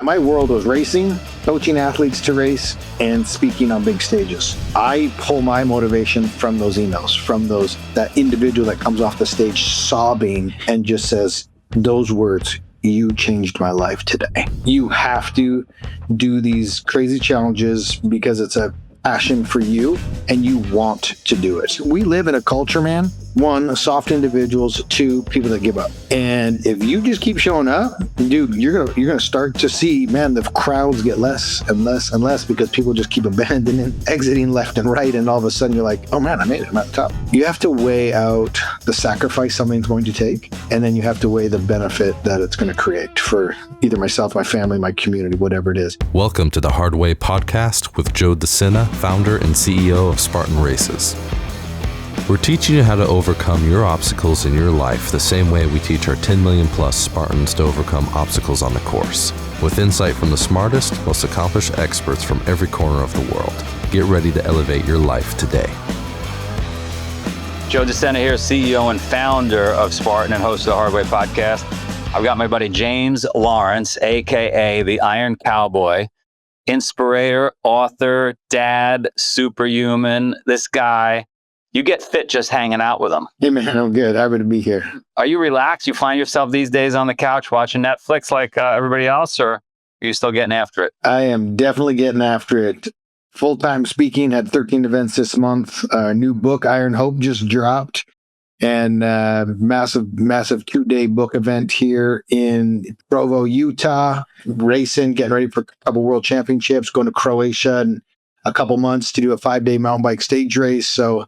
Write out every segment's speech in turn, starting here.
My world was racing, coaching athletes to race, and speaking on big stages. I pull my motivation from those emails, from that individual that comes off the stage sobbing and just says those words, "You changed my life today." You have to do these crazy challenges because it's a passion for you and you want to do it. We live in a culture, man. One, soft individuals. Two, people that give up. And if you just keep showing up, dude, you're gonna start to see, man, the crowds get less and less and less because people just keep abandoning, exiting left and right, and all of a sudden you're like, oh man, I made it, I'm at the top. You have to weigh out the sacrifice something's going to take, and then you have to weigh the benefit that it's going to create for either myself, my family, my community, whatever it is. Welcome to the Hard Way podcast with Joe Sena, founder and CEO of Spartan Races. We're teaching you how to overcome your obstacles in your life the same way we teach our 10 million plus Spartans to overcome obstacles on the course, with insight from the smartest, most accomplished experts from every corner of the world. Get ready to elevate your life today. Joe Sena here, CEO and founder of Spartan and host of the Hard Way podcast. I've got my buddy James Lawrence, aka the Iron Cowboy, inspirator, author, dad, superhuman. This guy, you get fit just hanging out with him. Hey man, I'm good. Happy to be here. Are you relaxed? You find yourself these days on the couch watching Netflix like everybody else, or are you still getting after it? I am definitely getting after it. Full-time speaking, had 13 events this month. New book, Iron Hope, just dropped. And massive 2-day book event here in Provo, Utah. Racing, getting ready for a couple world championships, going to Croatia in a couple months to do a 5-day mountain bike stage race. So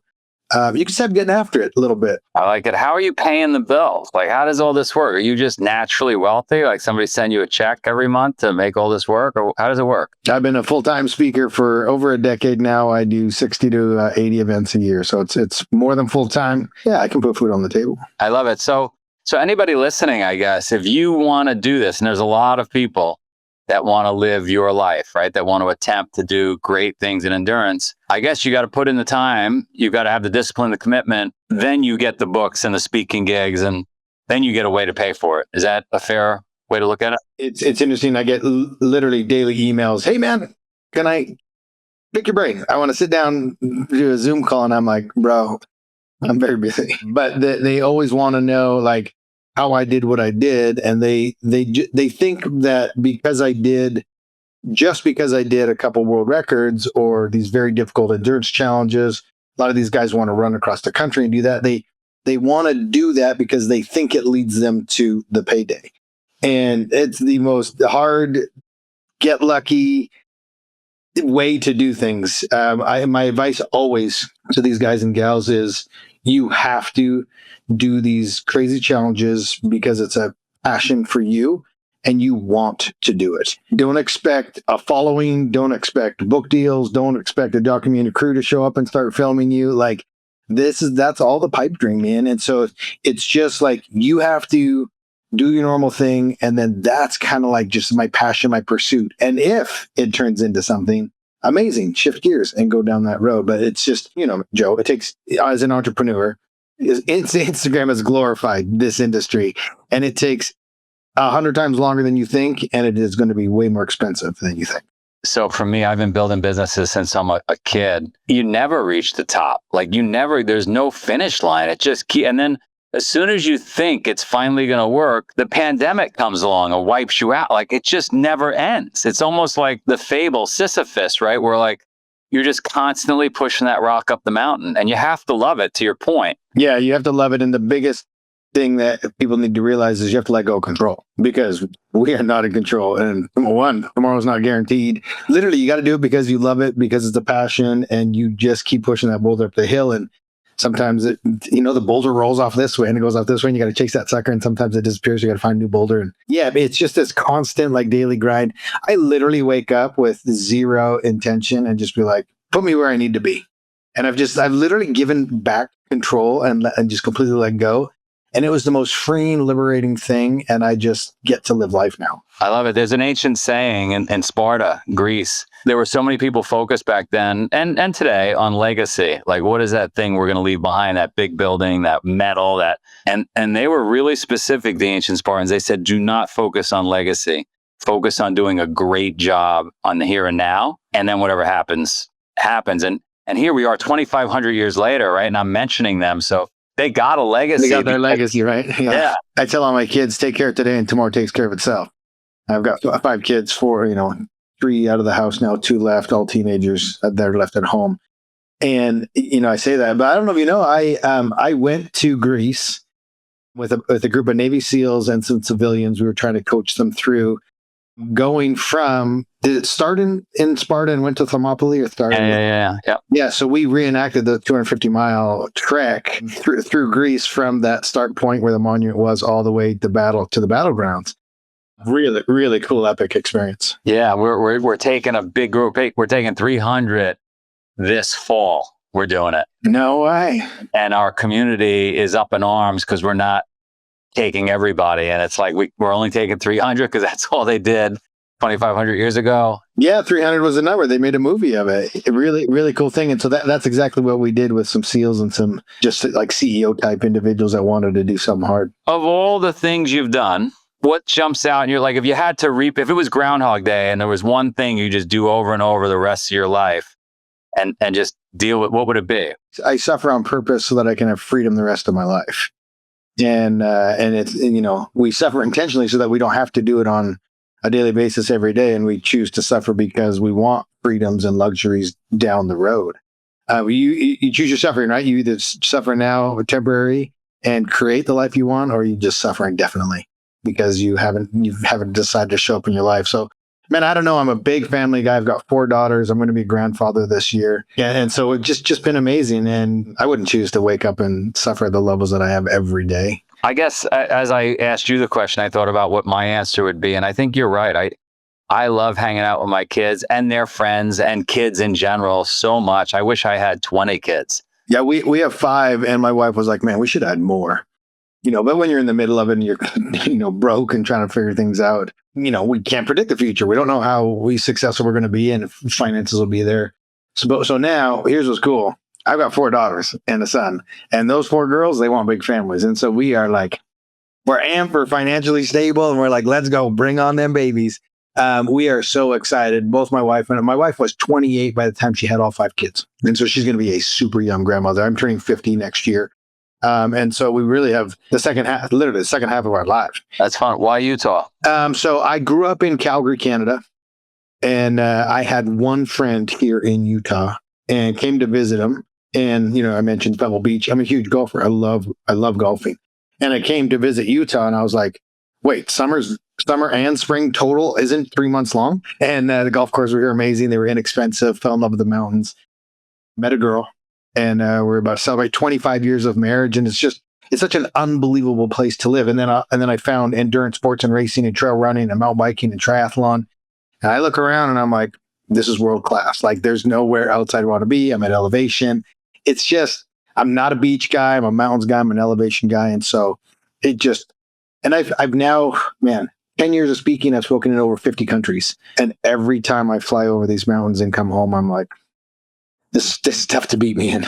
you can start getting after it a little bit. I like it. How are you paying the bills? Like, how does all this work? Are you just naturally wealthy? Like somebody send you a check every month to make all this work? Or how does it work? I've been a full-time speaker for over a decade now. I do 60 to 80 events a year. So it's more than full-time. Yeah, I can put food on the table. I love it. So anybody listening, I guess, if you want to do this, and there's a lot of people that want to live your life, right? That want to attempt to do great things in endurance. I guess you got to put in the time. You've got to have the discipline, the commitment. Then you get the books and the speaking gigs, and then you get a way to pay for it. Is that a fair way to look at it? It's interesting. I get literally daily emails. Hey man, can I pick your brain? I want to sit down, do a Zoom call. And I'm like, bro, I'm very busy. But they always want to know like how I did what I did. And they think that because I did a couple world records or these very difficult endurance challenges, a lot of these guys want to run across the country and do that. They want to do that because they think it leads them to the payday. And it's the most hard, get lucky way to do things. My advice always to these guys and gals is you have to do these crazy challenges because it's a passion for you and you want to do it. Don't expect a following. Don't expect book deals. Don't expect a documentary crew to show up and start filming you. Like that's all the pipe dream, man. And so it's just like you have to do your normal thing. And then that's kind of like just my passion, my pursuit. And if it turns into something amazing, shift gears and go down that road. But it's just, Joe, it takes, as an entrepreneur, Instagram has glorified this industry, and it takes 100 times longer than you think, and it is going to be way more expensive than you think. So for me, I've been building businesses since I'm a kid. You never reach the top. Like there's no finish line. It just and then as soon as you think it's finally going to work, the pandemic comes along and wipes you out. Like it just never ends. It's almost like the fable Sisyphus, right? Where like you're just constantly pushing that rock up the mountain, and you have to love it, to your point. Yeah, you have to love it. And the biggest thing that people need to realize is you have to let go of control, because we are not in control. And tomorrow's not guaranteed. Literally, you got to do it because you love it, because it's a passion, and you just keep pushing that boulder up the hill. And sometimes the boulder rolls off this way and it goes off this way, and you got to chase that sucker. And sometimes it disappears. You got to find a new boulder. And yeah, it's just this constant like daily grind. I literally wake up with zero intention and just be like, put me where I need to be. And I've literally given back control and just completely let go. And it was the most freeing, liberating thing. And I just get to live life now. I love it. There's an ancient saying in Sparta, Greece. There were so many people focused back then and today on legacy. Like, what is that thing we're going to leave behind? That big building, that metal, and they were really specific, the ancient Spartans. They said, do not focus on legacy. focus on doing a great job on the here and now, and then whatever happens, happens. And here we are 2,500 years later, right? And I'm mentioning them. So they got a legacy. They got their legacy, right? Yeah. I tell all my kids, take care of today and tomorrow takes care of itself. I've got 5 kids, 4, 3 out of the house now, 2 left, all teenagers that are left at home. And, I say that, but I don't know if you know, I went to Greece with a group of Navy SEALs and some civilians. We were trying to coach them through going from, did it start in Spartan, went to Thermopylae or started? Yeah. Yeah, so we reenacted the 250-mile trek through Greece from that start point where the monument was all the way to the battlegrounds. Really, really cool, epic experience. Yeah, we're taking a big group. We're taking 300 this fall. We're doing it. No way. And our community is up in arms because we're not taking everybody. And it's like we're only taking 300 because that's all they did 2,500 years ago. Yeah, 300 was the number. They made a movie of it. A really, really cool thing. And so that's exactly what we did with some SEALs and some just like CEO type individuals that wanted to do something hard. Of all the things you've done, what jumps out? And you're like, if you had to if it was Groundhog Day and there was one thing you just do over and over the rest of your life and just deal with, what would it be? I suffer on purpose so that I can have freedom the rest of my life. And it's, we suffer intentionally so that we don't have to do it on a daily basis every day. And we choose to suffer because we want freedoms and luxuries down the road. You choose your suffering, right? You either suffer now, temporary, and create the life you want, or you just suffer indefinitely because you haven't decided to show up in your life. So, man, I don't know. I'm a big family guy. I've got 4 daughters. I'm going to be a grandfather this year. Yeah, and so it's just been amazing. And I wouldn't choose to wake up and suffer at the levels that I have every day. I guess as I asked you the question, I thought about what my answer would be. And I think you're right. I love hanging out with my kids and their friends and kids in general so much. I wish I had 20 kids. Yeah, we have 5. And my wife was like, man, we should add more. But when you're in the middle of it and you're, broke and trying to figure things out, we can't predict the future. We don't know how successful we're going to be and if finances will be there. So now here's what's cool. I've got 4 daughters and a son, and those 4 girls, they want big families. And so we are like, we're amped for financially stable. And we're like, let's go bring on them babies. We are so excited. Both my wife was 28 by the time she had all 5 kids. And so she's going to be a super young grandmother. I'm turning 50 next year. And so we really have the second half of our lives. That's fun. Why Utah? So I grew up in Calgary, Canada, and I had one friend here in Utah and came to visit him. And, I mentioned Pebble Beach. I'm a huge golfer. I love golfing. And I came to visit Utah and I was like, wait, summer and spring total isn't 3 months long. And the golf courses were amazing. They were inexpensive, fell in love with the mountains, met a girl. And we're about to celebrate 25 years of marriage. And it's such an unbelievable place to live. And then I found endurance sports and racing and trail running and mountain biking and triathlon. And I look around and I'm like, this is world class. Like there's nowhere else I'd want to be. I'm at elevation. It's just, I'm not a beach guy. I'm a mountains guy. I'm an elevation guy. And so I've now, 10 years of speaking, I've spoken in over 50 countries. And every time I fly over these mountains and come home, I'm like, this is tough to beat me in.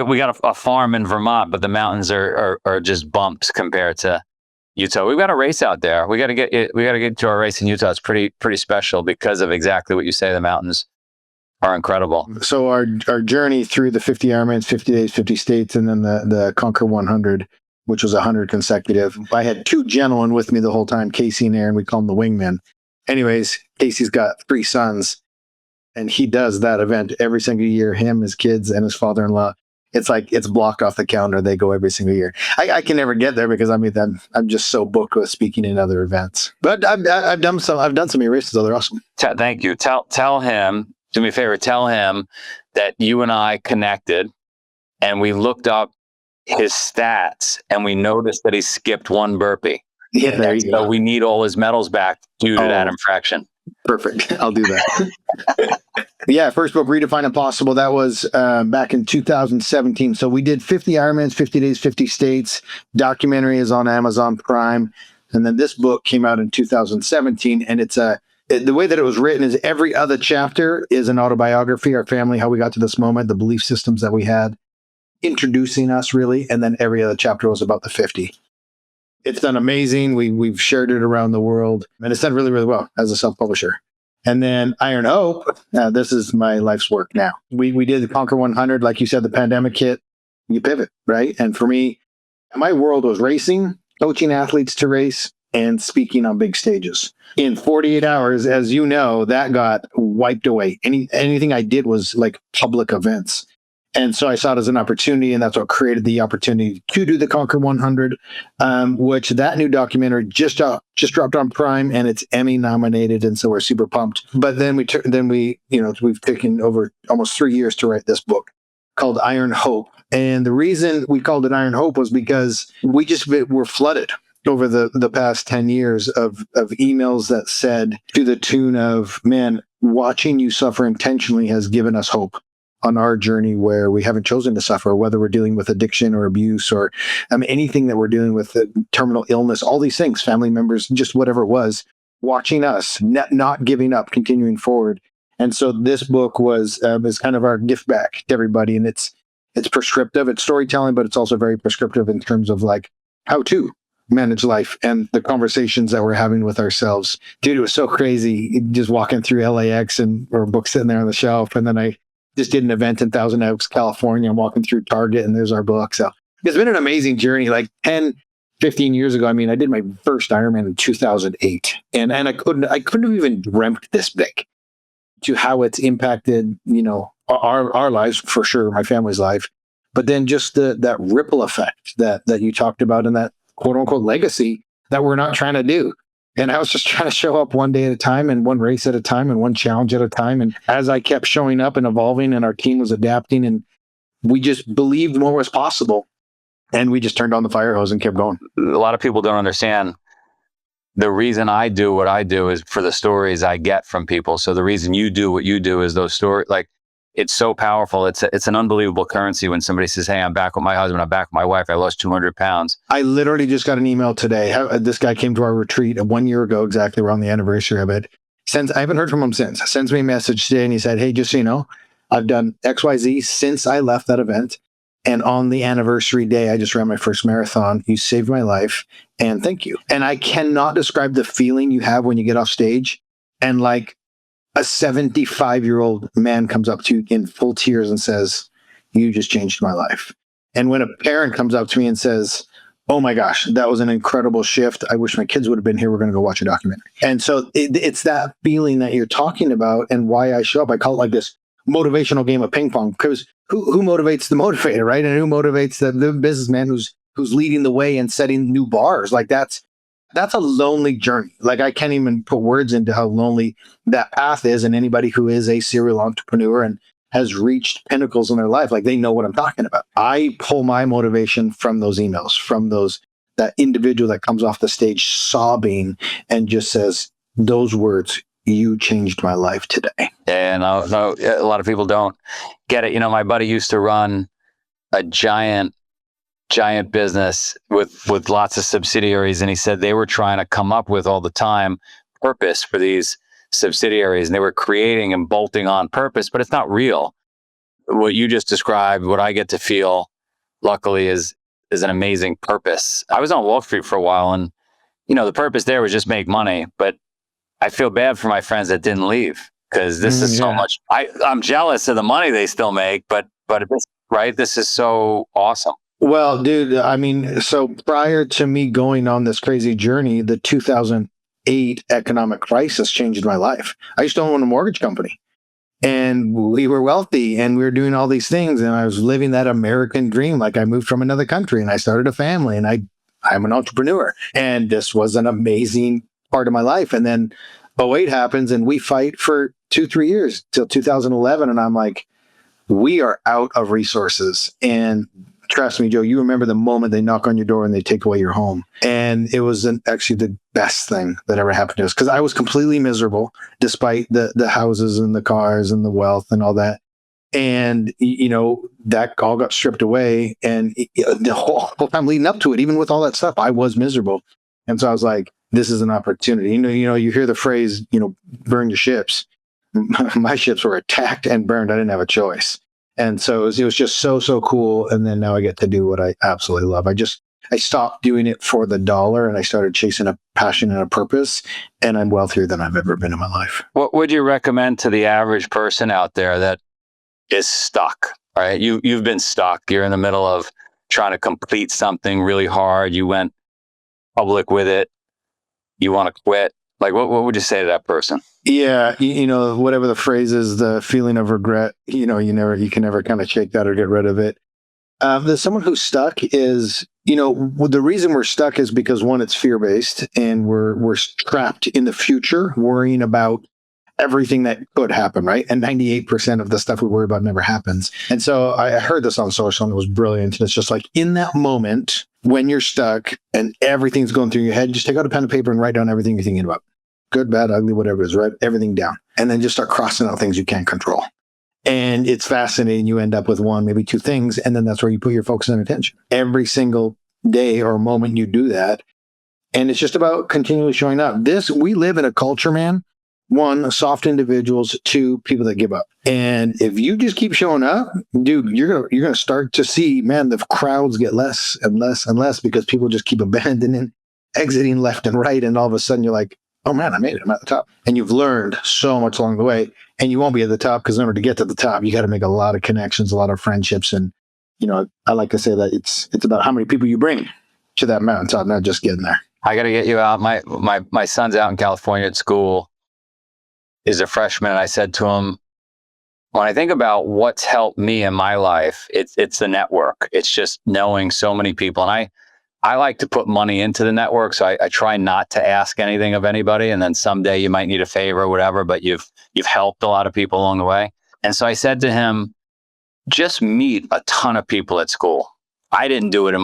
We got a farm in Vermont, but the mountains are just bumps compared to Utah. We've got a race out there. We got to get to our race in Utah. It's pretty special because of exactly what you say. The mountains are incredible. So our journey through the 50 Ironmans, 50 days, 50 states, and then the Conquer 100, which was 100 consecutive. I had 2 gentlemen with me the whole time, Casey and Aaron. We call them the wingmen. Anyways, Casey's got 3 sons. And he does that event every single year, him, his kids, and his father-in-law. It's like it's blocked off the calendar. They go every single year. I can never get there because I'm just so booked with speaking in other events. But I've done some of your races. They're awesome. Thank you. Tell him, do me a favor, tell him that you and I connected and we looked up his stats and we noticed that he skipped 1 burpee. Yeah, there you go. So we need all his medals back due to that infraction. Perfect. I'll do that. Yeah, first book, Redefine Impossible. That was back in 2017. So we did 50 Ironmans, 50 days, 50 states. Documentary is on Amazon Prime. And then this book came out in 2017. And the way that it was written is every other chapter is an autobiography, our family, how we got to this moment, the belief systems that we had, introducing us really. And then every other chapter was about the 50. It's done amazing. We've shared it around the world, and it's done really, really well as a self-publisher. And then Iron Hope, this is my life's work now. We did the Conquer 100, like you said, the pandemic hit, you pivot, right? And for me, my world was racing, coaching athletes to race, and speaking on big stages. In 48 hours, as you know, that got wiped away. Anything I did was like public events. And so I saw it as an opportunity, and that's what created the opportunity to do the Conquer 100, which that new documentary just dropped on Prime, and it's Emmy nominated, and so we're super pumped. But then we've taken over almost 3 years to write this book called Iron Hope, and the reason we called it Iron Hope was because we just were flooded over the past 10 years of emails that said to the tune of, man, watching you suffer intentionally has given us hope on our journey where we haven't chosen to suffer, whether we're dealing with addiction or abuse or anything that we're dealing with, terminal illness, all these things, family members, just whatever it was, watching us, not giving up, continuing forward. And so this book is kind of our gift back to everybody. And it's prescriptive, it's storytelling, but it's also very prescriptive in terms of like how to manage life and the conversations that we're having with ourselves. Dude, it was so crazy just walking through LAX or a book sitting there on the shelf. And then I just did an event in Thousand Oaks, California. I'm walking through Target and there's our book. So it's been an amazing journey. Like 10, 15 years ago, I did my first Ironman in 2008. And I couldn't have even dreamt this big to how it's impacted, our lives for sure, my family's life. But then just that ripple effect that you talked about and that quote unquote legacy that we're not trying to do. And I was just trying to show up one day at a time and one race at a time and one challenge at a time. And as I kept showing up and evolving and our team was adapting and we just believed more was possible. And we just turned on the fire hose and kept going. A lot of people don't understand the reason I do what I do is for the stories I get from people. So the reason you do what you do is those stories. Like, it's so powerful. It's an unbelievable currency when somebody says, hey, I'm back with my husband. I'm back with my wife. I lost 200 pounds. I literally just got an email today. This guy came to our retreat 1 year ago, exactly around the anniversary of it. I haven't heard from him since. Sends me a message today and he said, hey, just so you know, I've done XYZ since I left that event. And on the anniversary day, I just ran my first marathon. You saved my life and thank you. And I cannot describe the feeling you have when you get off stage and like a 75-year-old man comes up to you in full tears and says, you just changed my life. And when a parent comes up to me and says, oh my gosh, that was an incredible shift. I wish my kids would have been here. We're going to go watch a documentary. And so it's that feeling that you're talking about and why I show up. I call it like this motivational game of ping pong because who motivates the motivator, right? And who motivates the businessman who's leading the way and setting new bars? Like that's a lonely journey. Like I can't even put words into how lonely that path is. And anybody who is a serial entrepreneur and has reached pinnacles in their life, like they know what I'm talking about. I pull my motivation from those emails, from that individual that comes off the stage sobbing and just says those words, you changed my life today. Yeah, no, a lot of people don't get it. My buddy used to run a giant business with lots of subsidiaries. And he said they were trying to come up with all the time purpose for these subsidiaries. And they were creating and bolting on purpose, but it's not real. What you just described, what I get to feel, luckily, is an amazing purpose. I was on Wall Street for a while and, the purpose there was just make money. But I feel bad for my friends that didn't leave because this is so much. I'm jealous of the money they still make, but this is so awesome. Well, dude, so prior to me going on this crazy journey, the 2008 economic crisis changed my life. I used to own a mortgage company and we were wealthy and we were doing all these things. And I was living that American dream. Like I moved from another country and I started a family and I'm an entrepreneur. And this was an amazing part of my life. And then 2008 happens and we fight for 2-3 years till 2011. And I'm like, we are out of resources. And trust me, Joe, you remember the moment they knock on your door and they take away your home. And it was actually the best thing that ever happened to us because I was completely miserable despite the houses and the cars and the wealth and all that. And, that all got stripped away. And the whole time leading up to it, even with all that stuff, I was miserable. And so I was like, this is an opportunity. You hear the phrase, burn your ships. My ships were attacked and burned. I didn't have a choice. And so it was just so cool. And then now I get to do what I absolutely love. I stopped doing it for the dollar and I started chasing a passion and a purpose. And I'm wealthier than I've ever been in my life. What would you recommend to the average person out there that is stuck, right? You've been stuck. You're in the middle of trying to complete something really hard. You went public with it. You want to quit. Like, what would you say to that person? Yeah. Whatever the phrase is, the feeling of regret, you can never kind of shake that or get rid of it. There's someone who's stuck is, the reason we're stuck is because one, it's fear-based and we're trapped in the future worrying about everything that could happen, right? And 98% of the stuff we worry about never happens. And so I heard this on social and it was brilliant. And it's just like in that moment when you're stuck and everything's going through your head, just take out a pen and paper and write down everything you're thinking about. Good, bad, ugly, whatever it is, write everything down. And then just start crossing out things you can't control. And it's fascinating. You end up with one, maybe two things. And then that's where you put your focus and attention. Every single day or moment you do that. And it's just about continually showing up. We live in a culture, man. One, soft individuals. Two, people that give up. And if you just keep showing up, dude, you're gonna start to see, man, the crowds get less and less and less because people just keep abandoning, exiting left and right. And all of a sudden you're like, oh man, I made it. I'm at the top. And you've learned so much along the way. And you won't be at the top because in order to get to the top, you got to make a lot of connections, a lot of friendships. And, I like to say that it's about how many people you bring to that mountaintop, not just getting there. I got to get you out. My son's out in California at school, is a freshman. And I said to him, when I think about what's helped me in my life, it's the network. It's just knowing so many people. And I like to put money into the network. So I try not to ask anything of anybody. And then someday you might need a favor or whatever, but you've helped a lot of people along the way. And so I said to him, just meet a ton of people at school. I didn't do it in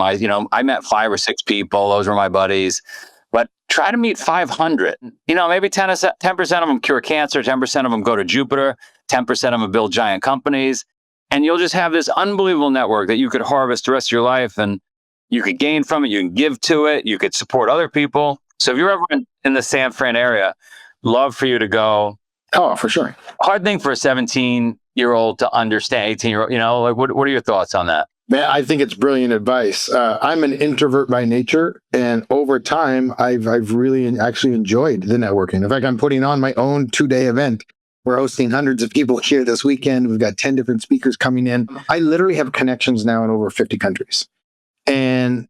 I met 5 or 6 people. Those were my buddies. But try to meet 500. Maybe 10% of them cure cancer, 10% of them go to Jupiter, 10% of them build giant companies. And you'll just have this unbelievable network that you could harvest the rest of your life. And you could gain from it. You can give to it. You could support other people. So if you're ever in the San Fran area, love for you to go. Oh, for sure. Hard thing for a 17-year-old to understand, 18-year-old. What are your thoughts on that? Man, I think it's brilliant advice. I'm an introvert by nature, and over time, I've really actually enjoyed the networking. In fact, I'm putting on my own 2-day event. We're hosting hundreds of people here this weekend. We've got 10 different speakers coming in. I literally have connections now in over 50 countries. And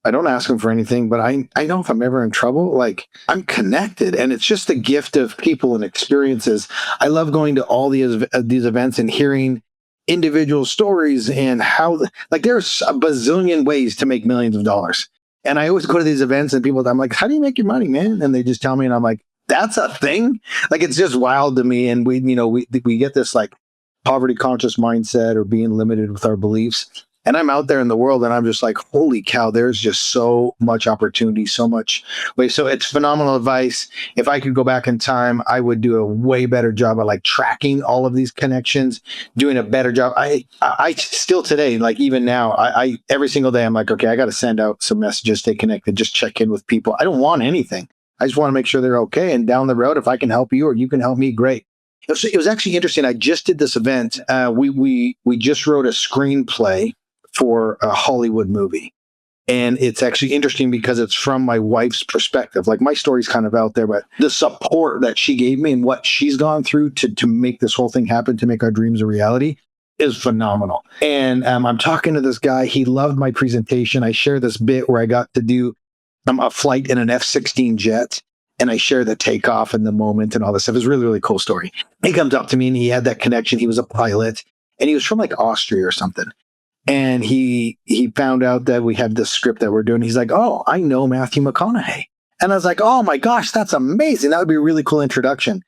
I don't ask them for anything, but I know if I'm ever in trouble, like I'm connected, and it's just a gift of people and experiences. I love going to all these events and hearing individual stories and how, there's a bazillion ways to make millions of dollars. And I always go to these events and I'm like, how do you make your money, man? And they just tell me, and I'm like, that's a thing. It's just wild to me. And we get this poverty conscious mindset or being limited with our beliefs. And I'm out there in the world and I'm just like, holy cow, there's just so much opportunity, so much way. So it's phenomenal advice. If I could go back in time, I would do a way better job of tracking all of these connections, doing a better job. I still today, even now, I every single day I'm like, okay, I got to send out some messages, stay connected, just check in with people. I don't want anything. I just want to make sure they're okay. And down the road, if I can help you or you can help me, great. It was actually interesting. I just did this event. We just wrote a screenplay for a Hollywood movie. And it's actually interesting because it's from my wife's perspective. My story's kind of out there, but the support that she gave me and what she's gone through to make this whole thing happen, to make our dreams a reality, is phenomenal. And I'm talking to this guy. He loved my presentation. I share this bit where I got to do a flight in an F-16 jet. And I share the takeoff and the moment and all this stuff. It's a really, really cool story. He comes up to me and he had that connection. He was a pilot and he was from Austria or something. And he found out that we had this script that we're doing. He's like, oh, I know Matthew McConaughey. And I was like, oh my gosh, that's amazing. That would be a really cool introduction.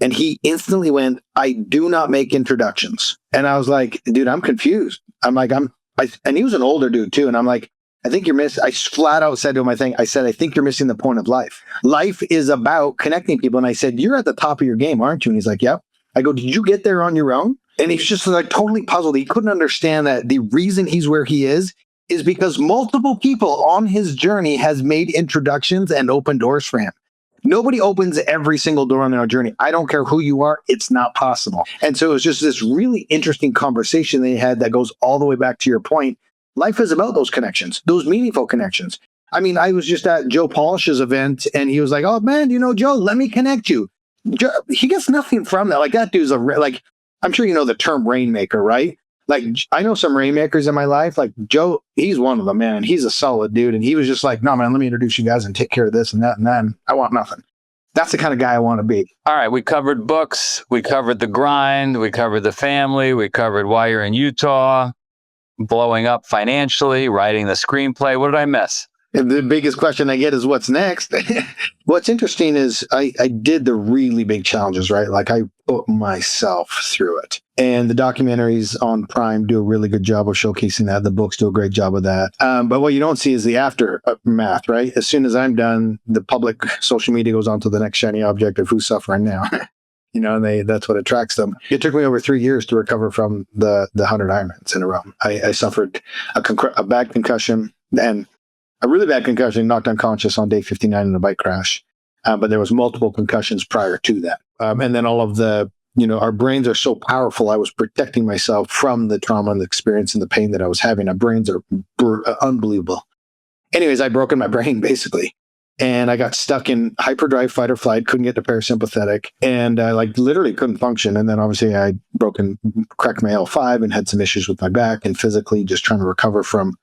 And he instantly went, I do not make introductions. And I was like, dude, I'm confused. I'm like, and he was an older dude too. And I'm like, I think you're missing. I flat out said to him, I think you're missing the point of life. Life is about connecting people. And I said, you're at the top of your game, aren't you? And he's like, yep. I go, did you get there on your own? And he's just totally puzzled. He couldn't understand that the reason he's where he is because multiple people on his journey has made introductions and opened doors for him. Nobody opens every single door on their journey. I don't care who you are. It's not possible. And so it was just this really interesting conversation they had that goes all the way back to your point. life is about those connections, those meaningful connections. I mean, I was just at Joe Polish's event and he was like, oh man, Joe, let me connect you. Joe, he gets nothing from that. Like that dude's like, I'm sure you know the term rainmaker, right? Like I know some rainmakers in my life, like Joe, he's one of them, man. He's a solid dude. And he was just like, no, man, let me introduce you guys and take care of this and that. And then I want nothing. That's the kind of guy I want to be. All right. We covered books. We covered the grind. We covered the family. We covered why you're in Utah, blowing up financially, writing the screenplay. What did I miss? And the biggest question I get is what's next? What's interesting is I did the really big challenges, right? Like I put myself through it. And the documentaries on Prime do a really good job of showcasing that. The books do a great job of that. But what you don't see is the aftermath, right? As soon as I'm done, the public social media goes on to the next shiny object of who's suffering now. That's what attracts them. It took me over 3 years to recover from the 100 Ironmans in a row. I suffered a bad concussion and a really bad concussion, knocked unconscious on day 59 in a bike crash. But there was multiple concussions prior to that. And then all of the, our brains are so powerful. I was protecting myself from the trauma and the experience and the pain that I was having. Our brains are unbelievable. Anyways, I broken my brain basically. And I got stuck in hyperdrive fight or flight, couldn't get to parasympathetic, and I literally couldn't function. And then obviously I cracked my L5 and had some issues with my back and physically just trying to recover from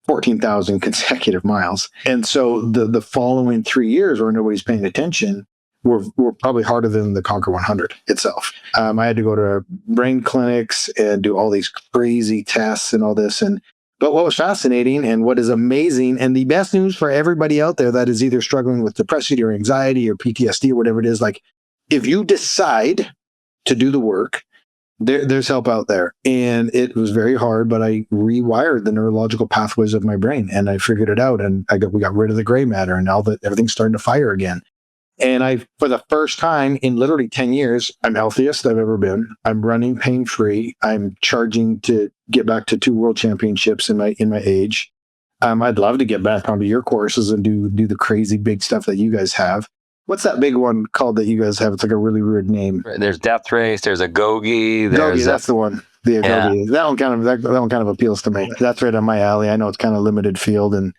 14,000 consecutive miles. And so the following 3 years where nobody's paying attention were probably harder than the Conquer 100 itself. I had to go to brain clinics and do all these crazy tests and all this. But what was fascinating and what is amazing, and the best news for everybody out there that is either struggling with depression or anxiety or PTSD or whatever it is, like if you decide to do the work, there's help out there. And it was very hard, but I rewired the neurological pathways of my brain and I figured it out. And we got rid of the gray matter, and now that everything's starting to fire again. And for the first time in literally 10 years, I'm healthiest I've ever been. I'm running pain-free. I'm charging to get back to 2 world championships in my age. I'd love to get back onto your courses and do the crazy big stuff that you guys have. What's that big one called that you guys have? It's like a really weird name. There's Death Race. There's Agoge. Agoge, that's the one. The Agoge. Yeah. That one kind of appeals to me. That's right on my alley. I know it's kind of limited field and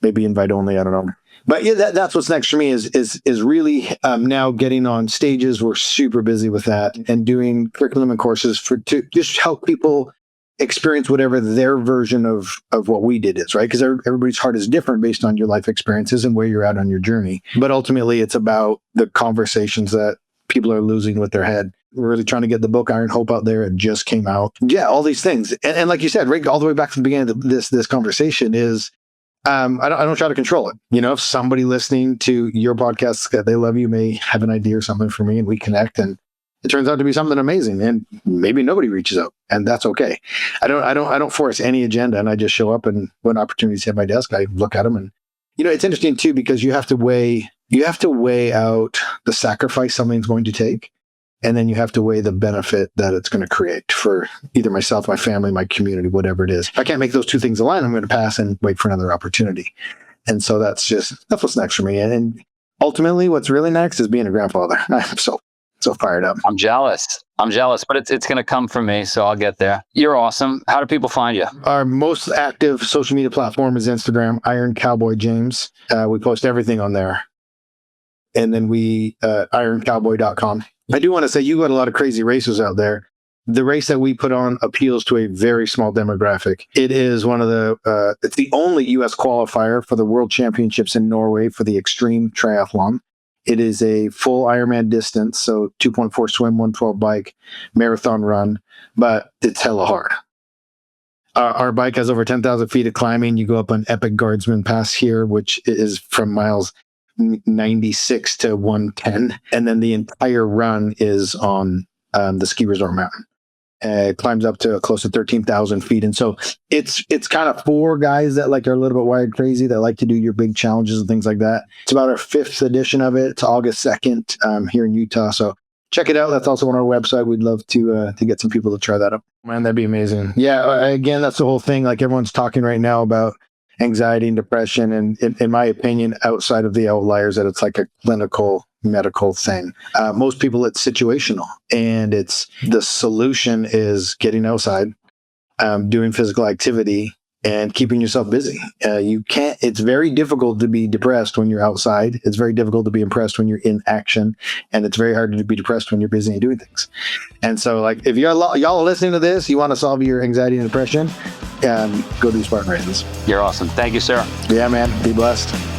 maybe invite only. I don't know. But yeah, that's what's next for me is really now getting on stages. We're super busy with that and doing curriculum and courses to just help people experience whatever their version of what we did is, right? Because everybody's heart is different based on your life experiences and where you're at on your journey. But ultimately, it's about the conversations that people are losing with their head. We're really trying to get the book Iron Hope out there. It just came out. Yeah, all these things. And like you said, right, all the way back to the beginning of this conversation is, I don't try to control it. If somebody listening to your podcast that they love you may have an idea or something for me and we connect and it turns out to be something amazing and maybe nobody reaches out and that's okay. I don't force any agenda and I just show up, and when opportunities hit my desk, I look at them. And, it's interesting too, because you have to weigh out the sacrifice something's going to take. And then you have to weigh the benefit that it's going to create for either myself, my family, my community, whatever it is. If I can't make those two things align, I'm going to pass and wait for another opportunity. And so that's what's next for me. And ultimately what's really next is being a grandfather. I'm so fired up. I'm jealous, but it's going to come from me. So I'll get there. You're awesome. How do people find you? Our most active social media platform is Instagram, Iron Cowboy James. We post everything on there. And then ironcowboy.com. I do want to say you got a lot of crazy racers out there. The race that we put on appeals to a very small demographic. It is it's the only U.S. qualifier for the World Championships in Norway for the extreme triathlon. It is a full Ironman distance, so 2.4 swim, 112 bike, marathon run, but it's hella hard. Our bike has over 10,000 feet of climbing. You go up an epic Guardsman Pass here, which is from miles 96 to 110. And then the entire run is on the ski resort mountain. It climbs up to close to 13,000 feet. And so it's kind of for guys that are a little bit wired crazy, that like to do your big challenges and things like that. It's about our 5th edition of it. It's August 2nd here in Utah. So check it out. That's also on our website. We'd love to get some people to try that out. Man, that'd be amazing. Yeah, again, that's the whole thing. Everyone's talking right now about anxiety and depression. And in my opinion, outside of the outliers, that it's like a clinical medical thing. Most people, it's situational, and the solution is getting outside, doing physical activity, and keeping yourself busy. It's very difficult to be depressed when you're outside. It's very difficult to be impressed when you're in action. And it's very hard to be depressed when you're busy and doing things. And so, like, if y'all are listening to this, you want to solve your anxiety and depression, go do Spartan races. You're awesome. Thank you, sir. Yeah, man. Be blessed.